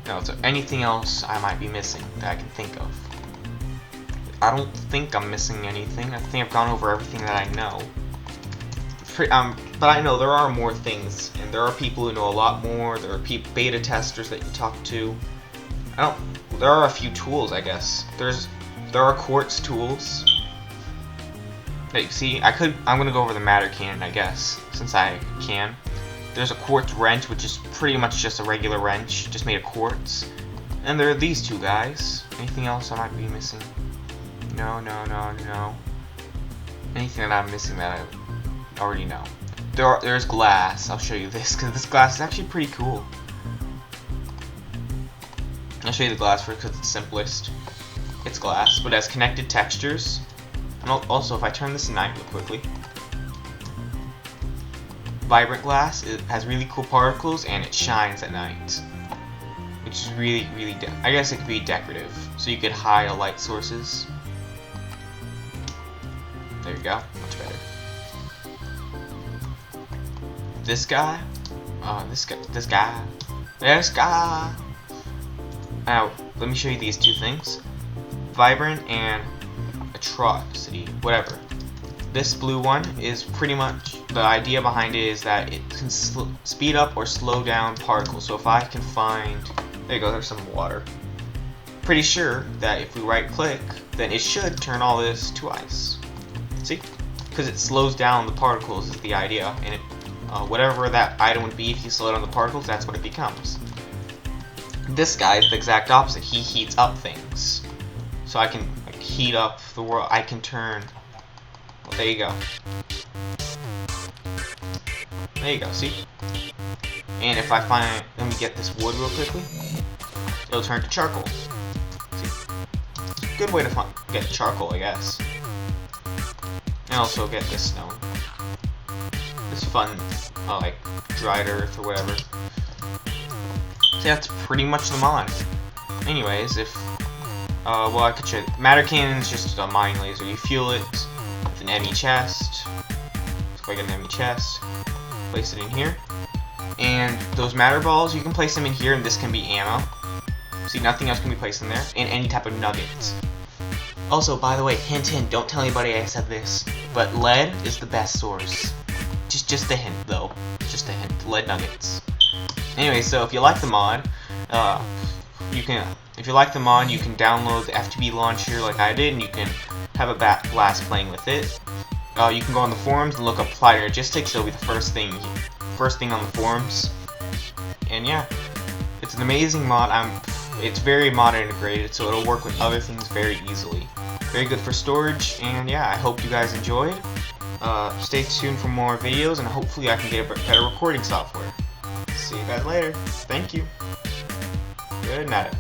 Now, is there anything else I might be missing that I can think of? I don't think I'm missing anything. I think I've gone over everything that I know. But I know there are more things, and there are people who know a lot more. There are beta testers that you talk to. There are a few tools, I guess. There are quartz tools. That you see, I'm gonna go over the matter cannon, I guess, since I can. There's a quartz wrench, which is pretty much just a regular wrench, just made of quartz. And there are these two guys. Anything else I might be missing? No. Anything that I'm missing that I already know. There's glass. I'll show you this, because this glass is actually pretty cool. I'll show you the glass first because it's simplest. It's glass, but it has connected textures. And also, if I turn this to night real quickly, vibrant glass, it has really cool particles and it shines at night, which is really I guess it could be decorative, so you could hide light sources. There you go, much better. This guy. Now, let me show you these two things. Vibrant and atrocity, whatever. This blue one is pretty much, the idea behind it is that it can speed up or slow down particles. So if I can find, there you go, there's some water. Pretty sure that if we right click, then it should turn all this to ice. See? Because it slows down the particles is the idea, and it, whatever that item would be, if you slow down the particles, that's what it becomes. This guy is the exact opposite. He heats up things. So I can heat up the world. I can turn. Well, there you go. There you go. See? And if I find, let me get this wood real quickly. It'll turn to charcoal. See? Good way to get charcoal, I guess. And also get this stone. This fun, like dried earth or whatever. So that's pretty much the mod. Anyways, if well, I could show you. Matter cannon is just a mine laser. You fuel it with an ME chest. So I get an ME chest, place it in here, and those matter balls you can place them in here, and this can be ammo. See, nothing else can be placed in there, and any type of nuggets. Also, by the way, hint, don't tell anybody I said this, but lead is the best source. Just a hint, though. Just a hint. Lead nuggets. Anyway, so if you like the mod, you can download the FTB launcher like I did, and you can have a blast playing with it. You can go on the forums and look up Applied Energistics. It'll be the first thing on the forums. And yeah, it's an amazing mod. It's very mod integrated, so it'll work with other things very easily. Very good for storage, and yeah, I hope you guys enjoyed. Stay tuned for more videos, and hopefully I can get a better recording software. See you guys later. Thank you. Good night.